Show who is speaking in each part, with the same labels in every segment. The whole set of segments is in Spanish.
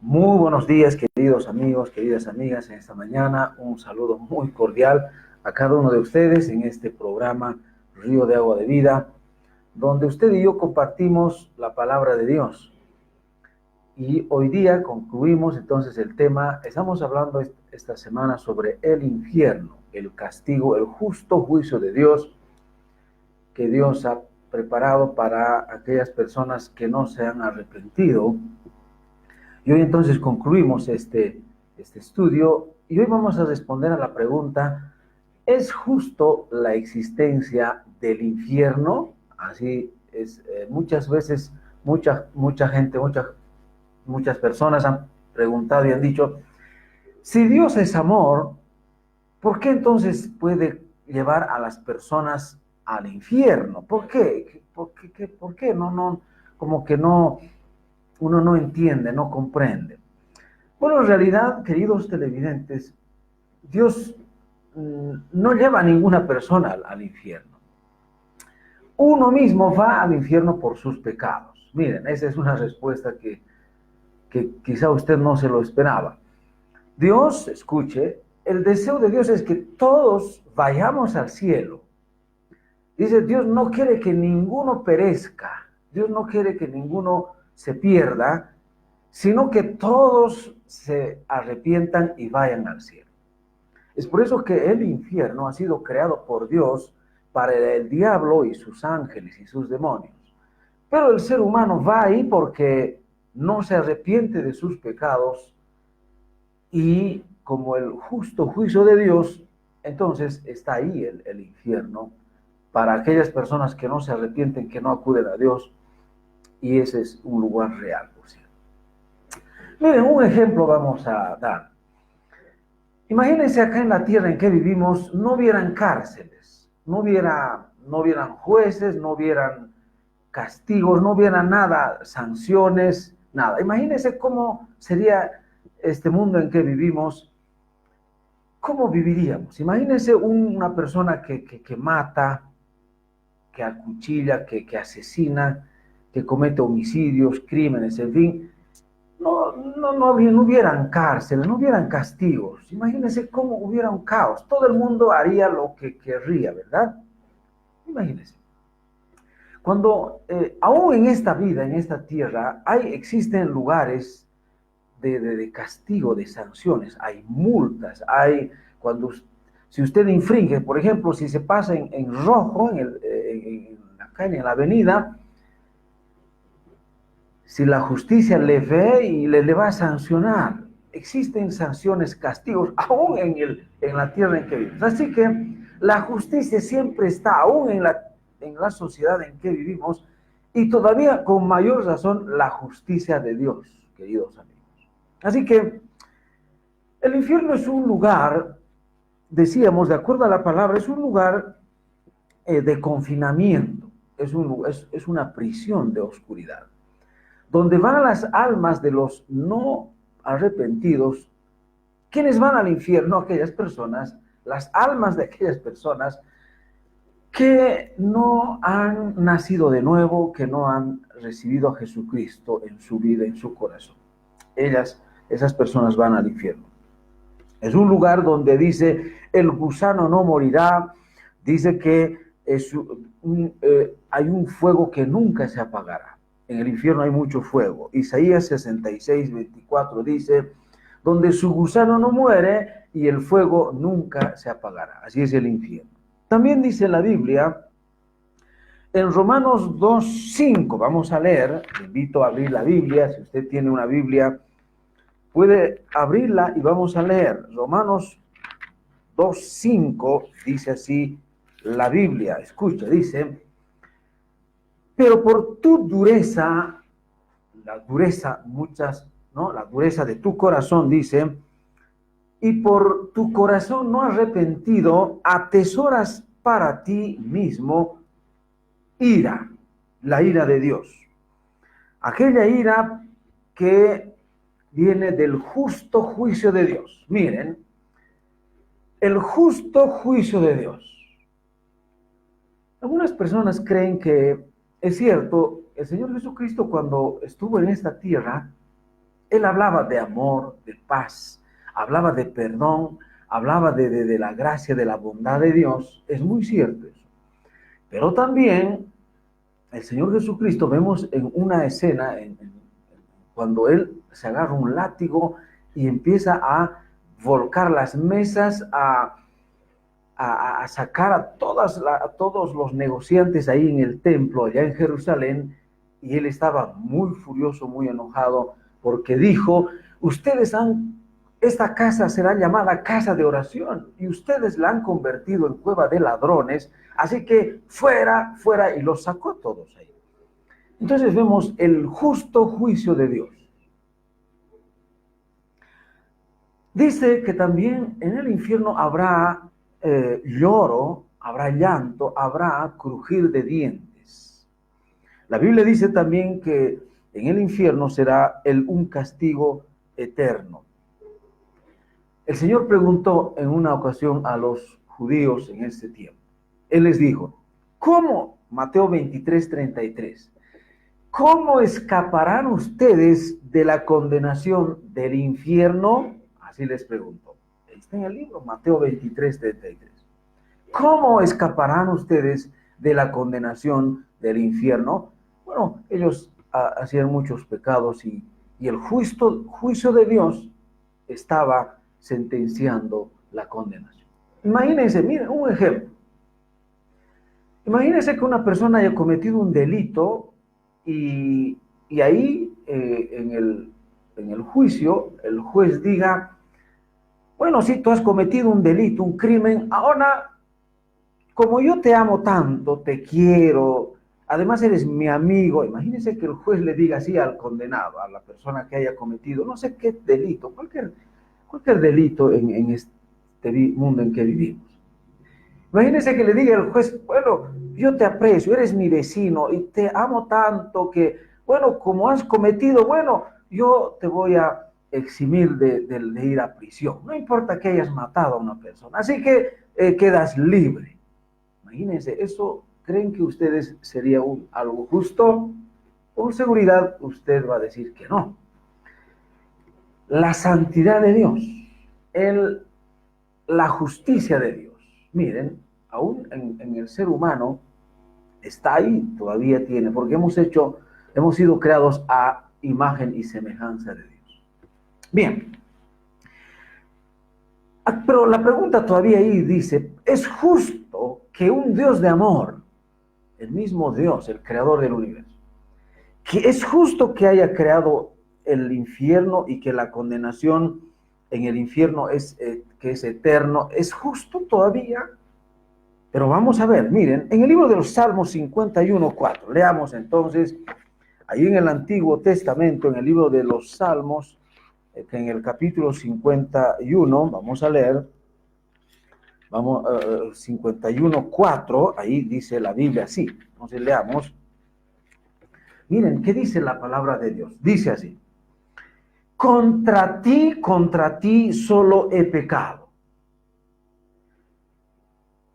Speaker 1: Muy buenos días, queridos amigos, queridas amigas. En esta mañana, un saludo muy cordial a cada uno de ustedes en este programa Río de Agua de Vida, donde usted y yo compartimos la palabra de Dios. Y hoy día concluimos entonces el tema. Estamos hablando esta semana sobre el infierno, el castigo, el justo juicio de Dios que Dios ha preparado para aquellas personas que no se han arrepentido. Y hoy entonces concluimos este estudio y hoy vamos a responder a la pregunta: ¿es justo la existencia del infierno? Así es, muchas veces, mucha gente, muchas personas han preguntado y han dicho: si Dios es amor, ¿por qué entonces puede llevar a las personas al infierno? ¿Por qué? ¿Por qué? Como que no, uno no entiende, no comprende. Bueno, en realidad, queridos televidentes, Dios no lleva a ninguna persona al infierno. Uno mismo va al infierno por sus pecados. Miren, esa es una respuesta que quizá usted no se lo esperaba. Dios, escuche, el deseo de Dios es que todos vayamos al cielo. Dice, Dios no quiere que ninguno perezca. Dios no quiere que ninguno se pierda, sino que todos se arrepientan y vayan al cielo. Es por eso que el infierno ha sido creado por Dios para el diablo y sus ángeles y sus demonios. Pero el ser humano va ahí porque no se arrepiente de sus pecados y como el justo juicio de Dios, entonces está ahí el infierno para aquellas personas que no se arrepienten, que no acuden a Dios, y ese es un lugar real, por cierto. Miren, un ejemplo vamos a dar. Imagínense acá en la tierra en que vivimos, no hubieran cárceles, no hubieran jueces, no hubieran castigos, no hubiera nada, sanciones, nada. Imagínense cómo sería este mundo en que vivimos, cómo viviríamos. Imagínense una persona que mata, que acuchilla, que asesina, que comete homicidios, crímenes, en fin. No hubieran cárceles, no hubieran castigos. Imagínense cómo hubiera un caos. Todo el mundo haría lo que querría, ¿verdad? Imagínense. Cuando aún en esta vida, en esta tierra, existen lugares de castigo, de sanciones, hay multas, si usted infringe, por ejemplo, si se pasa en rojo en la calle, en la avenida, si la justicia le ve y le va a sancionar. Existen sanciones, castigos, aún en la tierra en que vivimos. Así que la justicia siempre está, aún en la sociedad en que vivimos, y todavía con mayor razón la justicia de Dios, queridos amigos. Así que el infierno es un lugar, decíamos, de acuerdo a la palabra, es un lugar de confinamiento, es una prisión de oscuridad, donde van las almas de los no arrepentidos. ¿Quiénes van al infierno? Aquellas personas, las almas de aquellas personas que no han nacido de nuevo, que no han recibido a Jesucristo en su vida, en su corazón. Esas personas van al infierno. Es un lugar donde dice, el gusano no morirá, dice que hay un fuego que nunca se apagará. En el infierno hay mucho fuego. Isaías 66:24 dice, donde su gusano no muere y el fuego nunca se apagará. Así es el infierno. También dice la Biblia, en Romanos 2:5, vamos a leer, le invito a abrir la Biblia, si usted tiene una Biblia, puede abrirla y vamos a leer. Romanos 2:5 dice así la Biblia, escucha, dice, pero por tu dureza, la dureza muchas, ¿no? La dureza de tu corazón, dice, y por tu corazón no arrepentido, atesoras para ti mismo ira, la ira de Dios. Aquella ira que viene del justo juicio de Dios. Miren, el justo juicio de Dios. Algunas personas creen que es cierto, el Señor Jesucristo cuando estuvo en esta tierra, Él hablaba de amor, de paz, hablaba de perdón, hablaba de la gracia, de la bondad de Dios. Es muy cierto eso. Pero también el Señor Jesucristo, vemos en una escena, cuando Él se agarra un látigo y empieza a volcar las mesas, a sacar a todos los negociantes ahí en el templo, allá en Jerusalén, y Él estaba muy furioso, muy enojado, porque dijo: esta casa será llamada casa de oración, y ustedes la han convertido en cueva de ladrones, así que fuera, fuera, y los sacó a todos ahí. Entonces vemos el justo juicio de Dios. Dice que también en el infierno habrá lloro, habrá llanto, habrá crujir de dientes. La Biblia dice también que en el infierno será un castigo eterno. El Señor preguntó en una ocasión a los judíos en ese tiempo. Él les dijo: ¿cómo? Mateo 23:33. ¿Cómo escaparán ustedes de la condenación del infierno? Así les preguntó. Ahí está en el libro, Mateo 23:33. ¿Cómo escaparán ustedes de la condenación del infierno? Bueno, ellos hacían muchos pecados y el juicio de Dios estaba sentenciando la condenación. Imagínense, miren, un ejemplo. Imagínense que una persona haya cometido un delito y ahí en el juicio el juez diga: bueno, sí, tú has cometido un delito, un crimen, ahora, como yo te amo tanto, te quiero, además eres mi amigo. Imagínense que el juez le diga así al condenado, a la persona que haya cometido no sé qué delito, cualquier delito en este mundo en que vivimos. Imagínense que le diga el juez: bueno, yo te aprecio, eres mi vecino y te amo tanto que, bueno, como has cometido, bueno, yo te voy a eximir de ir a prisión. No importa que hayas matado a una persona, así que quedas libre. Imagínense, ¿eso creen que ustedes sería algo justo? Con seguridad usted va a decir que no. La santidad de Dios, la justicia de Dios. Miren, aún en el ser humano está ahí, todavía tiene, porque hemos sido creados a imagen y semejanza de Dios. Bien, pero la pregunta todavía ahí dice: ¿es justo que un Dios de amor, el mismo Dios, el creador del universo, que es justo que haya creado el infierno y que la condenación en el infierno que es eterno, es justo todavía? Pero vamos a ver, miren, en el libro de los Salmos 51:4, leamos entonces, ahí en el Antiguo Testamento, en el libro de los Salmos, en el capítulo 51, vamos a leer, 51:4, ahí dice la Biblia así. Entonces leamos. Miren, ¿qué dice la palabra de Dios? Dice así: contra ti solo he pecado.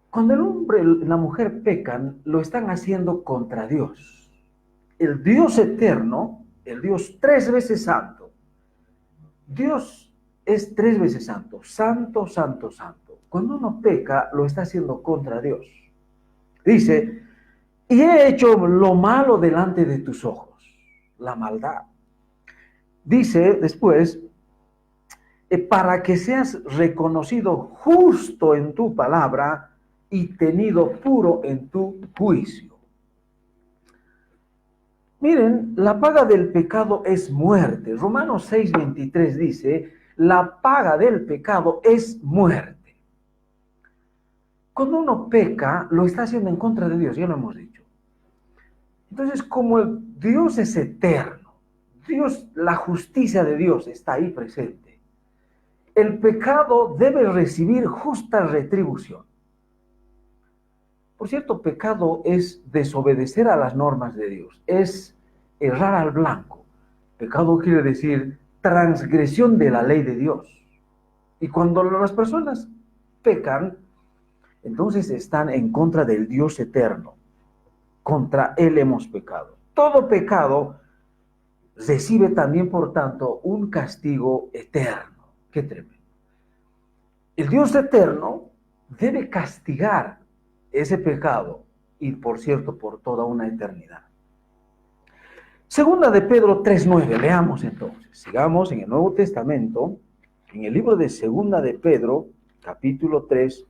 Speaker 1: Cuando el hombre y la mujer pecan, lo están haciendo contra Dios. El Dios eterno, el Dios 3 veces santo. Dios es 3 veces santo, santo, santo, santo. Cuando uno peca, lo está haciendo contra Dios. Dice: y he hecho lo malo delante de tus ojos, la maldad. Dice después: para que seas reconocido justo en tu palabra y tenido puro en tu juicio. Miren, la paga del pecado es muerte. Romanos 6:23 dice: la paga del pecado es muerte. Cuando uno peca, lo está haciendo en contra de Dios, ya lo hemos dicho. Entonces, como el Dios es eterno, la justicia de Dios está ahí presente, el pecado debe recibir justa retribución. Por cierto, pecado es desobedecer a las normas de Dios, es errar al blanco. Pecado quiere decir transgresión de la ley de Dios. Y cuando las personas pecan, entonces están en contra del Dios eterno. Contra Él hemos pecado. Todo pecado recibe también, por tanto, un castigo eterno. Qué tremendo. El Dios eterno debe castigar ese pecado y, por cierto, por toda una eternidad. Segunda de Pedro 3:9, leamos entonces. Sigamos en el Nuevo Testamento, en el libro de Segunda de Pedro, capítulo 3,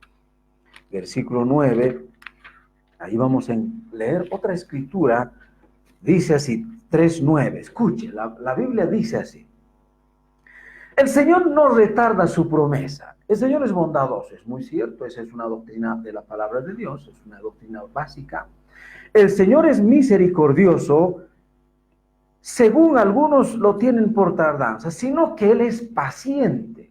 Speaker 1: versículo 9. Ahí vamos a leer otra escritura. Dice así, 3:9. Escuche, la Biblia dice así. El Señor no retarda su promesa. El Señor es bondadoso, es muy cierto. Esa es una doctrina de la palabra de Dios, es una doctrina básica. El Señor es misericordioso, según algunos lo tienen por tardanza, sino que Él es paciente.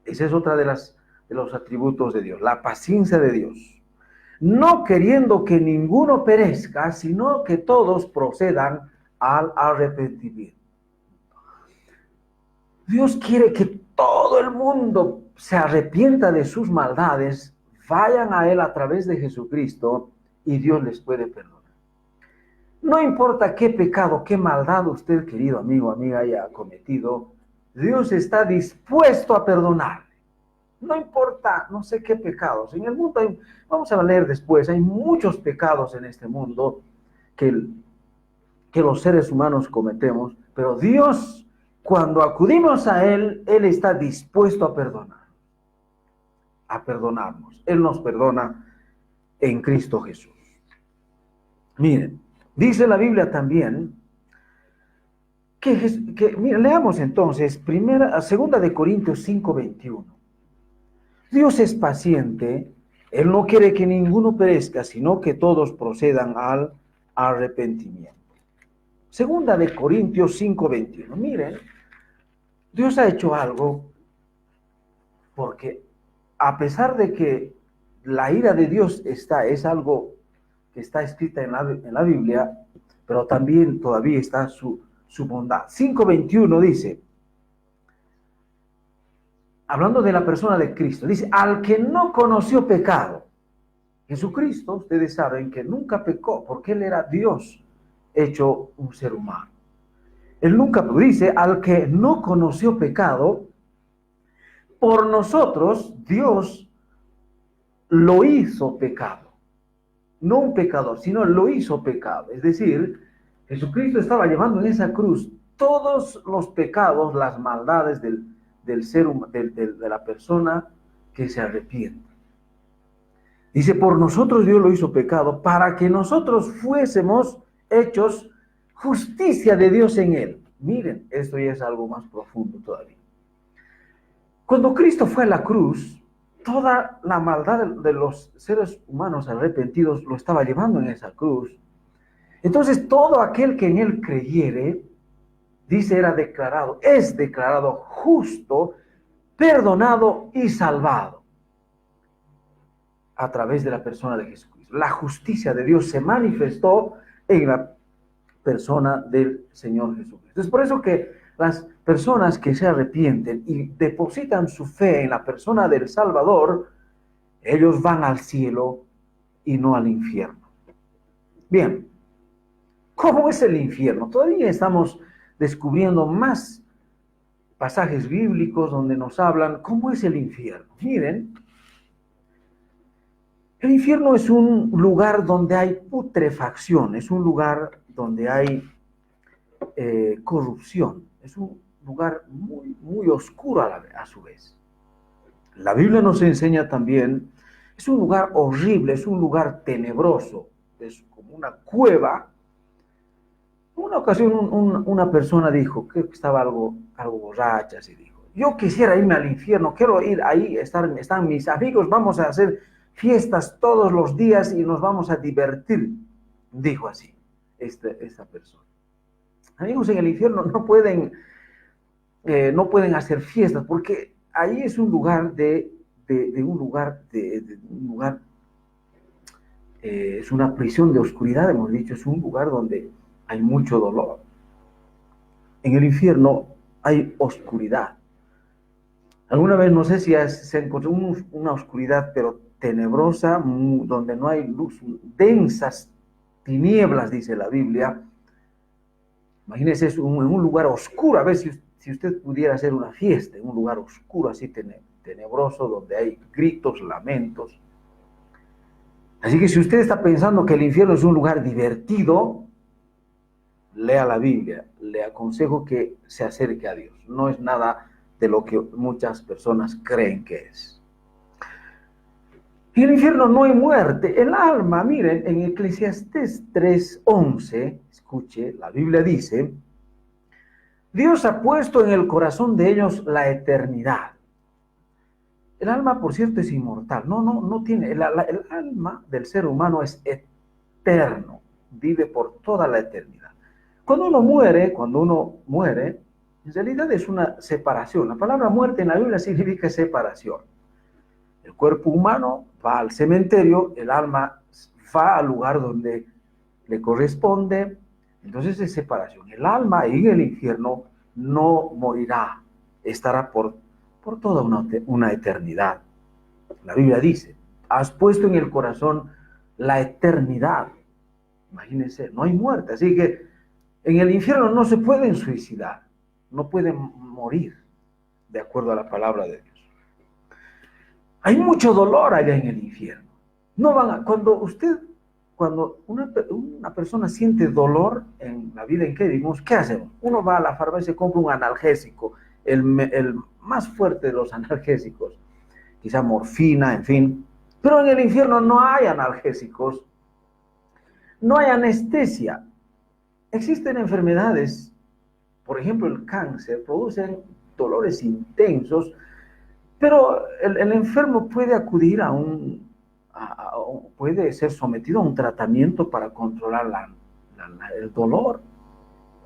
Speaker 1: Esa es otra de los atributos de Dios, la paciencia de Dios. No queriendo que ninguno perezca, sino que todos procedan al arrepentimiento. Dios quiere que todo el mundo se arrepienta de sus maldades, vayan a Él a través de Jesucristo y Dios les puede perdonar. No importa qué pecado, qué maldad usted, querido amigo, amiga, haya cometido, Dios está dispuesto a perdonarle. No importa, no sé qué pecados. En el mundo vamos a leer después, hay muchos pecados en este mundo que los seres humanos cometemos, pero Dios, cuando acudimos a Él, Él está dispuesto a perdonarnos. Él nos perdona en Cristo Jesús. Miren, dice la Biblia también miren, leamos entonces segunda de Corintios 5:21. Dios es paciente, Él no quiere que ninguno perezca, sino que todos procedan al arrepentimiento. Segunda de Corintios 5:21. Miren, Dios ha hecho algo, porque a pesar de que la ira de Dios es algo que está escrita en la Biblia, pero también todavía está su bondad. 5:21 dice, hablando de la persona de Cristo, dice, al que no conoció pecado. Jesucristo, ustedes saben que nunca pecó, porque Él era Dios hecho un ser humano. Él nunca, dice, al que no conoció pecado, por nosotros Dios lo hizo pecado. No un pecador, sino lo hizo pecado. Es decir, Jesucristo estaba llevando en esa cruz todos los pecados, las maldades del ser humano, de la persona que se arrepiente. Dice, por nosotros Dios lo hizo pecado para que nosotros fuésemos hechos justicia de Dios en Él. Miren, esto ya es algo más profundo todavía. Cuando Cristo fue a la cruz, toda la maldad de los seres humanos arrepentidos lo estaba llevando en esa cruz. Entonces todo aquel que en Él creyere, dice, es declarado justo, perdonado y salvado a través de la persona de Jesucristo. La justicia de Dios se manifestó en la persona del Señor Jesucristo. Es por eso que las personas que se arrepienten y depositan su fe en la persona del Salvador, ellos van al cielo y no al infierno. Bien, ¿cómo es el infierno? Todavía estamos descubriendo más pasajes bíblicos donde nos hablan cómo es el infierno. Miren, el infierno es un lugar donde hay putrefacción, es un lugar donde hay corrupción, es un lugar muy, muy oscuro a su vez. La Biblia nos enseña también, es un lugar horrible, es un lugar tenebroso, es como una cueva. En una ocasión una persona dijo, que estaba algo borracha, así dijo, yo quisiera irme al infierno, quiero ir ahí, están mis amigos, vamos a hacer fiestas todos los días y nos vamos a divertir, dijo así esta persona. Amigos, en el infierno no pueden hacer fiestas, porque ahí es un lugar es una prisión de oscuridad, hemos dicho, es un lugar donde hay mucho dolor. En el infierno hay oscuridad. Alguna vez, no sé si se encontró una oscuridad, pero tenebrosa, donde no hay luz, densas tinieblas, dice la Biblia. Imagínese en un lugar oscuro, a ver si usted pudiera hacer una fiesta en un lugar oscuro, así tenebroso, donde hay gritos, lamentos. Así que si usted está pensando que el infierno es un lugar divertido, lea la Biblia, le aconsejo que se acerque a Dios. No es nada de lo que muchas personas creen que es. En el infierno no hay muerte. El alma, miren, en Eclesiastés 3:11, escuche, la Biblia dice, Dios ha puesto en el corazón de ellos la eternidad. El alma, por cierto, es inmortal. No tiene, el alma del ser humano es eterno, vive por toda la eternidad. Cuando uno muere, en realidad es una separación. La palabra muerte en la Biblia significa separación. El cuerpo humano va al cementerio, el alma va al lugar donde le corresponde, entonces es separación. El alma en el infierno no morirá, estará por toda una eternidad. La Biblia dice, has puesto en el corazón la eternidad. Imagínense, no hay muerte, así que en el infierno no se pueden suicidar, no pueden morir, de acuerdo a la palabra de Dios. Hay mucho dolor allá en el infierno. No van cuando una persona siente dolor en la vida en que vivimos, ¿qué hacemos? Uno va a la farmacia y compra un analgésico, el más fuerte de los analgésicos, quizá morfina, en fin. Pero en el infierno no hay analgésicos, no hay anestesia. Existen enfermedades, por ejemplo el cáncer, producen dolores intensos, pero el enfermo puede acudir puede ser sometido a un tratamiento para controlar el dolor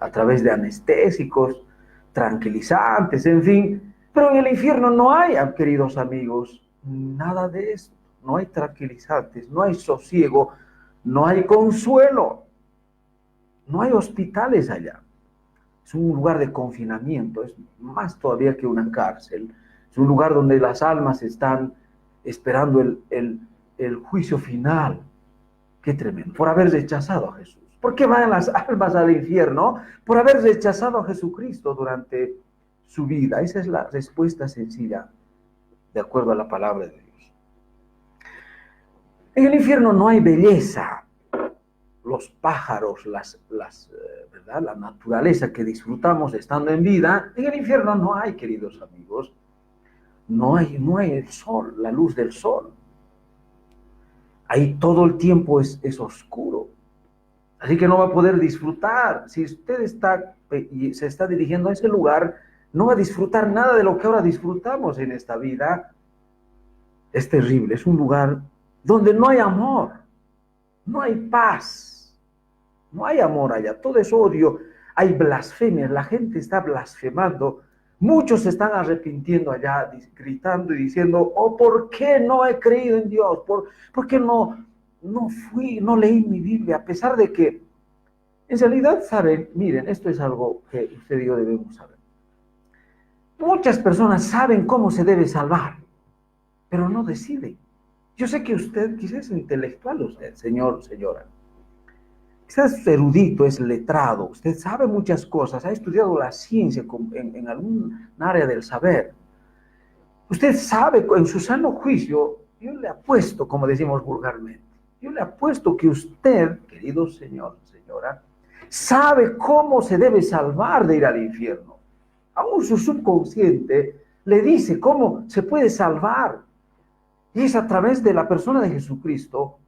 Speaker 1: a través de anestésicos, tranquilizantes, en fin. Pero en el infierno no hay, queridos amigos, nada de esto. No hay tranquilizantes, no hay sosiego, no hay consuelo, no hay hospitales allá. Es un lugar de confinamiento, es más todavía que una cárcel. Es un lugar donde las almas están esperando el juicio final. Qué tremendo, por haber rechazado a Jesús. ¿Por qué van las almas al infierno? Por haber rechazado a Jesucristo durante su vida. Esa es la respuesta sencilla, de acuerdo a la palabra de Dios. En el infierno no hay belleza. Los pájaros, ¿verdad? La naturaleza que disfrutamos estando en vida, en el infierno no hay, queridos amigos. No hay el sol, la luz del sol. Ahí todo el tiempo es oscuro. Así que no va a poder disfrutar. Si usted se está dirigiendo a ese lugar, no va a disfrutar nada de lo que ahora disfrutamos en esta vida. Es terrible, es un lugar donde no hay amor, no hay paz, no hay amor allá, todo es odio, hay blasfemias, la gente está blasfemando. Muchos se están arrepintiendo allá, gritando y diciendo, oh, ¿por qué no he creído en Dios? ¿Por qué no leí mi Biblia? A pesar de que, en realidad, saben, miren, esto es algo que usted y yo debemos saber. Muchas personas saben cómo se debe salvar, pero no deciden. Yo sé que usted quizás es intelectual, usted, señor, señora. Quizás es erudito, es letrado, usted sabe muchas cosas, ha estudiado la ciencia en algún área del saber. Usted sabe, en su sano juicio, yo le apuesto, como decimos vulgarmente, yo le apuesto que usted, querido señor, señora, sabe cómo se debe salvar de ir al infierno. Aún su subconsciente le dice cómo se puede salvar. Y es a través de la persona de Jesucristo.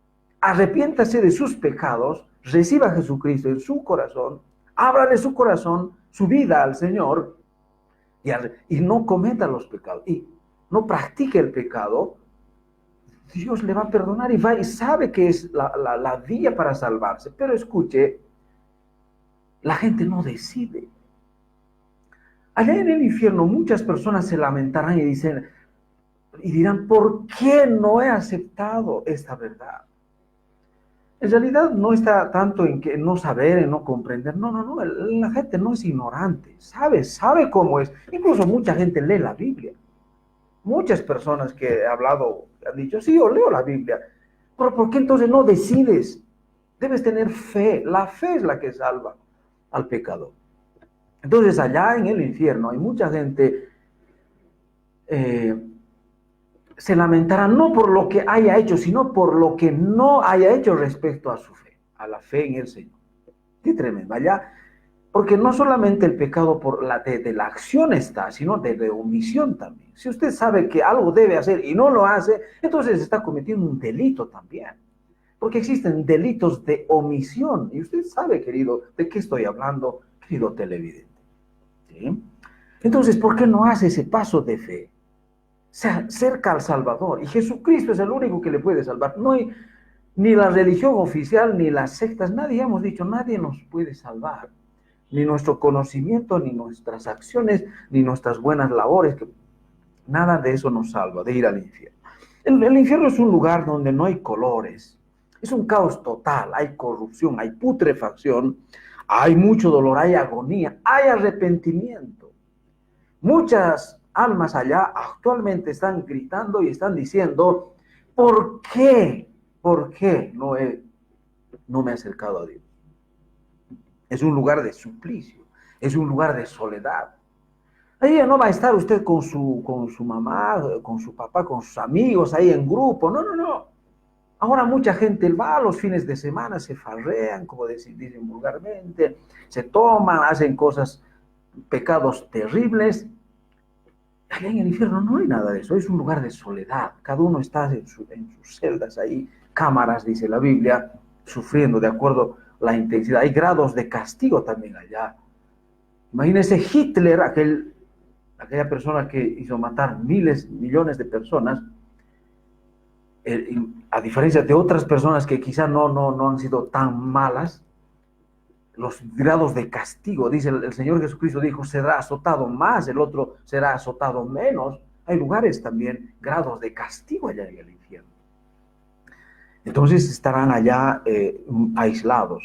Speaker 1: Arrepiéntase de sus pecados, reciba a Jesucristo en su corazón, ábrale su corazón, su vida al Señor, y no cometa los pecados, y no practique el pecado. Dios le va a perdonar y sabe que es la vía para salvarse. Pero escuche, la gente no decide. Allá en el infierno muchas personas se lamentarán y dirán, ¿por qué no he aceptado esta verdad? En realidad no está tanto en que no saber, en no comprender. No. La gente no es ignorante. Sabe cómo es. Incluso mucha gente lee la Biblia. Muchas personas que he hablado han dicho, sí, yo leo la Biblia. Pero ¿por qué entonces no decides? Debes tener fe. La fe es la que salva al pecador. Entonces allá en el infierno hay mucha gente, se lamentará no por lo que haya hecho, sino por lo que no haya hecho respecto a su fe, a la fe en el Señor. Qué tremendo, allá, porque no solamente el pecado por de la acción está, sino de omisión también. Si usted sabe que algo debe hacer y no lo hace, entonces está cometiendo un delito también. Porque existen delitos de omisión. Y usted sabe, querido, de qué estoy hablando, querido televidente. ¿Sí? Entonces, ¿por qué no hace ese paso de fe? Se acerca al Salvador. Y Jesucristo es el único que le puede salvar. No hay ni la religión oficial, ni las sectas. Nadie, hemos dicho, nadie nos puede salvar. Ni nuestro conocimiento, ni nuestras acciones, ni nuestras buenas labores. Nada de eso nos salva, de ir al infierno. El infierno es un lugar donde no hay colores. Es un caos total. Hay corrupción, hay putrefacción, hay mucho dolor, hay agonía, hay arrepentimiento. Muchas almas allá actualmente están gritando y están diciendo, ¿por qué? ¿Por qué no me he acercado a Dios? Es un lugar de suplicio, es un lugar de soledad. Ahí no va a estar usted con su mamá, con su papá, con sus amigos, ahí en grupo. No, no, no. Ahora mucha gente va a los fines de semana, se farrean, como dicen vulgarmente, se toman, hacen cosas, pecados terribles. Allá en el infierno no hay nada de eso, es un lugar de soledad. Cada uno está en sus celdas ahí, cámaras, dice la Biblia, sufriendo de acuerdo a la intensidad. Hay grados de castigo también allá. Imagínense Hitler, aquella persona que hizo matar miles, millones de personas, a diferencia de otras personas que quizá no han sido tan malas, los grados de castigo, dice el Señor Jesucristo, dijo, será azotado más, el otro será azotado menos. Hay lugares también, grados de castigo allá en el infierno. Entonces estarán allá aislados.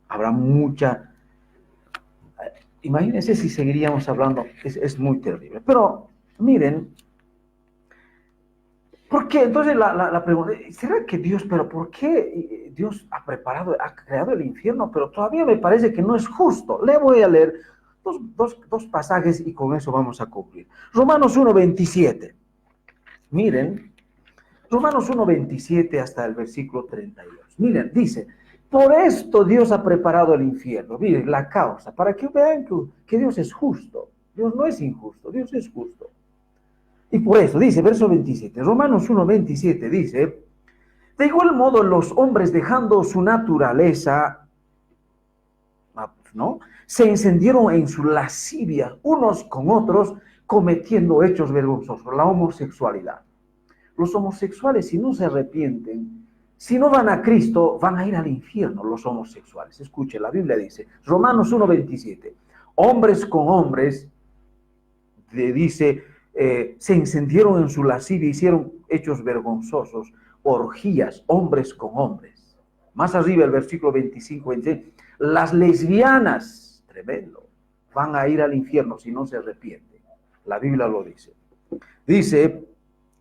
Speaker 1: Habrá mucha... Imagínense si seguiríamos hablando, es muy terrible. Pero miren, ¿por qué? Entonces la pregunta, ¿será que Dios, pero por qué Dios ha creado el infierno? Pero todavía me parece que no es justo. Le voy a leer dos pasajes y con eso vamos a concluir. Romanos 1:27. Miren, Romanos 1:27 hasta el versículo 32. Miren, dice, por esto Dios ha preparado el infierno. Miren, la causa, para que vean que Dios es justo. Dios no es injusto, Dios es justo. Y por eso dice, verso 27, Romanos 1:27 dice, de igual modo los hombres dejando su naturaleza, ¿no?, se encendieron en su lascivia unos con otros, cometiendo hechos vergonzosos, la homosexualidad. Los homosexuales, si no se arrepienten, si no van a Cristo, van a ir al infierno los homosexuales. Escuche, la Biblia dice, Romanos 1:27, hombres con hombres, dice, se encendieron en su lascivia, hicieron hechos vergonzosos, orgías, hombres con hombres. Más arriba el versículo 25, 26, las lesbianas, tremendo, van a ir al infierno si no se arrepienten. La Biblia lo dice. Dice,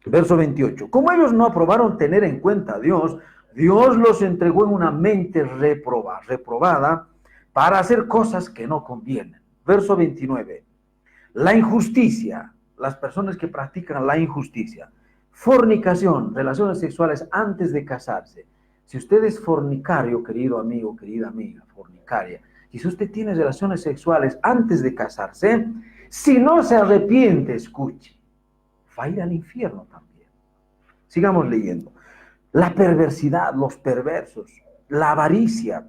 Speaker 1: verso 28, como ellos no aprobaron tener en cuenta a Dios, Dios los entregó en una mente reprobada para hacer cosas que no convienen. Verso 29, la injusticia, las personas que practican la injusticia, fornicación, relaciones sexuales antes de casarse. Si usted es fornicario, querido amigo, querida amiga, fornicaria, y si usted tiene relaciones sexuales antes de casarse, si no se arrepiente, escuche, va a ir al infierno también. Sigamos leyendo. La perversidad, los perversos, la avaricia.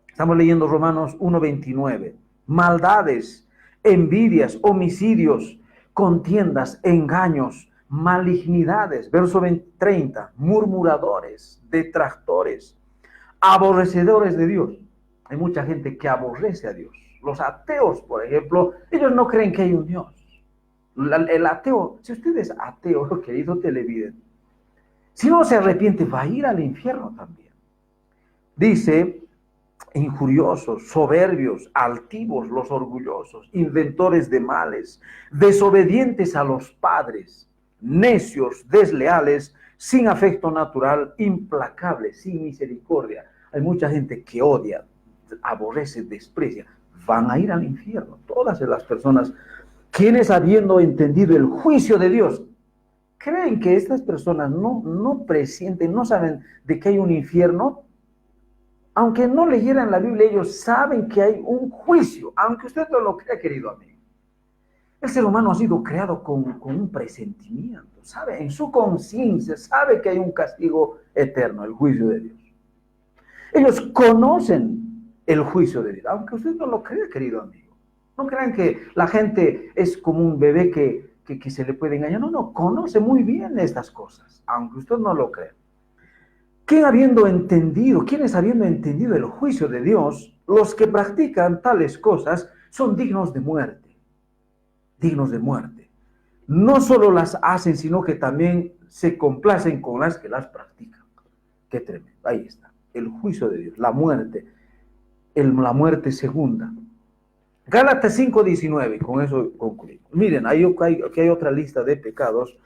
Speaker 1: Estamos leyendo Romanos 1:29. Maldades, envidias, homicidios, contiendas, engaños, malignidades. Verso 30. Murmuradores, detractores, aborrecedores de Dios. Hay mucha gente que aborrece a Dios. Los ateos, por ejemplo, ellos no creen que hay un Dios. El ateo, si usted es ateo, querido televidente, si no se arrepiente, va a ir al infierno también. Dice, injuriosos, soberbios, altivos, los orgullosos, inventores de males, desobedientes a los padres, necios, desleales, sin afecto natural, implacables, sin misericordia. Hay mucha gente que odia, aborrece, desprecia, van a ir al infierno. Todas las personas quienes, habiendo entendido el juicio de Dios, creen que estas personas no presienten, no saben de que hay un infierno. Aunque no leyeran la Biblia, ellos saben que hay un juicio, aunque usted no lo crea, querido amigo. El ser humano ha sido creado con un presentimiento, sabe, en su conciencia, sabe que hay un castigo eterno, el juicio de Dios. Ellos conocen el juicio de Dios, aunque usted no lo crea, querido amigo. No crean que la gente es como un bebé que se le puede engañar. No, conoce muy bien estas cosas, aunque usted no lo crea. ¿Quiénes habiendo entendido el juicio de Dios, los que practican tales cosas son dignos de muerte? Dignos de muerte. No solo las hacen, sino que también se complacen con las que las practican. Qué tremendo. Ahí está. El juicio de Dios, la muerte, la muerte segunda. Gálatas 5:19, con eso concluimos. Miren, aquí hay otra lista de pecados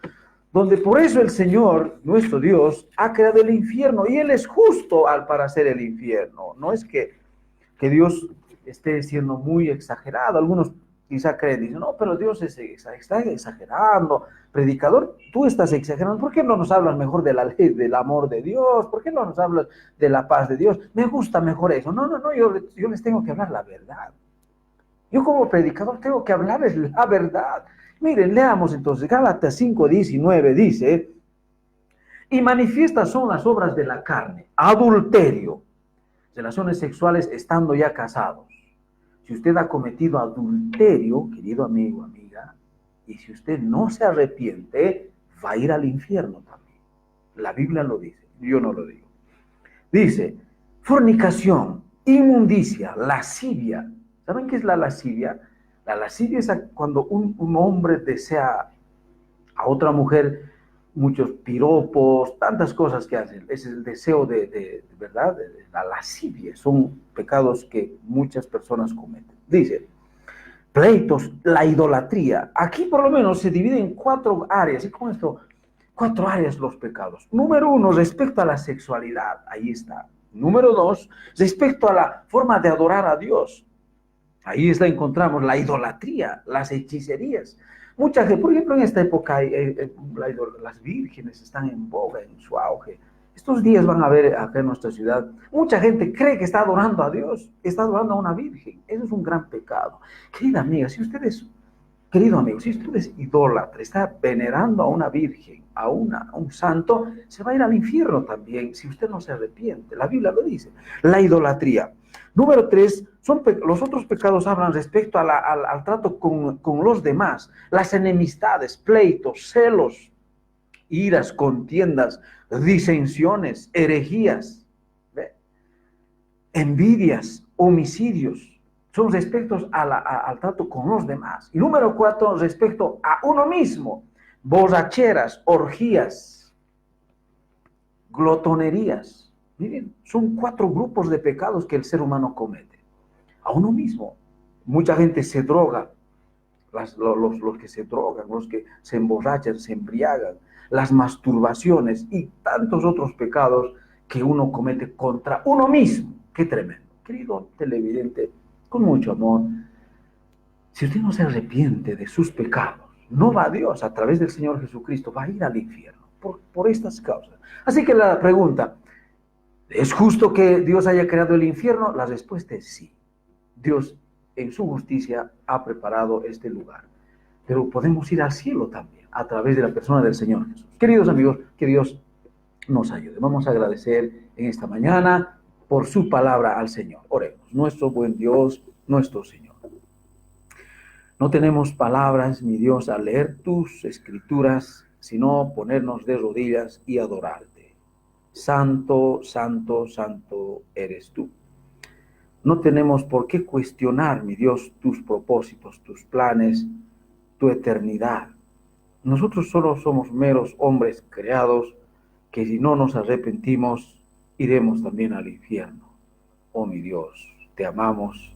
Speaker 1: donde por eso el Señor, nuestro Dios, ha creado el infierno, y Él es justo para hacer el infierno. No es que Dios esté siendo muy exagerado. Algunos quizá creen, dicen, no, pero Dios está exagerando. Predicador, tú estás exagerando. ¿Por qué no nos hablas mejor de la ley, del amor de Dios? ¿Por qué no nos hablas de la paz de Dios? Me gusta mejor eso. No, yo les tengo que hablar la verdad. Yo como predicador tengo que hablarles la verdad. Miren, leamos entonces, Gálatas 5:19 dice, y manifiestas son las obras de la carne, adulterio, relaciones sexuales estando ya casados. Si usted ha cometido adulterio, querido amigo, amiga, y si usted no se arrepiente, va a ir al infierno también. La Biblia lo dice, yo no lo digo. Dice, fornicación, inmundicia, lascivia. ¿Saben qué es la lascivia? La lascivia es cuando un hombre desea a otra mujer, muchos piropos, tantas cosas que hacen. Es el deseo de ¿verdad? De la lascivia. Son pecados que muchas personas cometen. Dice, pleitos, la idolatría. Aquí por lo menos se divide en 4 áreas. Y con esto, 4 áreas los pecados. Número 1, respecto a la sexualidad. Ahí está. Número 2, respecto a la forma de adorar a Dios. Ahí encontramos la idolatría, las hechicerías. Mucha gente, por ejemplo, en esta época las vírgenes están en boga, en su auge. Estos días van a ver acá en nuestra ciudad, mucha gente cree que está adorando a Dios, está adorando a una virgen. Eso es un gran pecado. Querida amiga, querido amigo, si usted es idólatra, está venerando a una virgen, a un santo, se va a ir al infierno también si usted no se arrepiente. La Biblia lo dice. La idolatría. Número 3, los otros pecados hablan respecto al trato con los demás, las enemistades, pleitos, celos, iras, contiendas, disensiones, herejías, ¿ve? Envidias, homicidios, son respecto al trato con los demás. Y número 4, respecto a uno mismo, borracheras, orgías, glotonerías. Miren, son 4 grupos de pecados que el ser humano comete. A uno mismo. Mucha gente se droga, los que se drogan, los que se emborrachan, se embriagan, las masturbaciones y tantos otros pecados que uno comete contra uno mismo. Qué tremendo. Querido televidente, con mucho amor, si usted no se arrepiente de sus pecados, no va a Dios a través del Señor Jesucristo, va a ir al infierno por estas causas. Así que la pregunta, ¿es justo que Dios haya creado el infierno? La respuesta es sí. Dios en su justicia ha preparado este lugar. Pero podemos ir al cielo también a través de la persona del Señor Jesús. Queridos amigos, que Dios nos ayude. Vamos a agradecer en esta mañana por su palabra al Señor. Oremos. Nuestro buen Dios, nuestro Señor. No tenemos palabras, mi Dios, al leer tus escrituras, sino ponernos de rodillas y adorarte. Santo, santo, santo eres tú. No tenemos por qué cuestionar, mi Dios, tus propósitos, tus planes, tu eternidad. Nosotros solo somos meros hombres creados que si no nos arrepentimos, iremos también al infierno. Oh mi Dios, te amamos.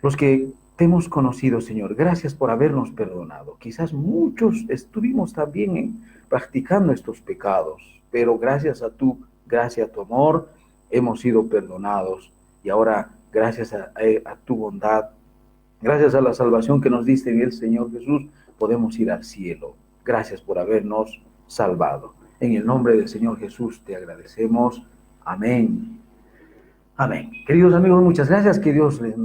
Speaker 1: Los que te hemos conocido, Señor, gracias por habernos perdonado. Quizás muchos estuvimos también practicando estos pecados, pero gracias a tu gracia, a tu amor, hemos sido perdonados y ahora gracias a tu bondad, gracias a la salvación que nos diste en el Señor Jesús, podemos ir al cielo. Gracias por habernos salvado. En el nombre del Señor Jesús te agradecemos. Amén. Amén. Queridos amigos, muchas gracias. Que Dios les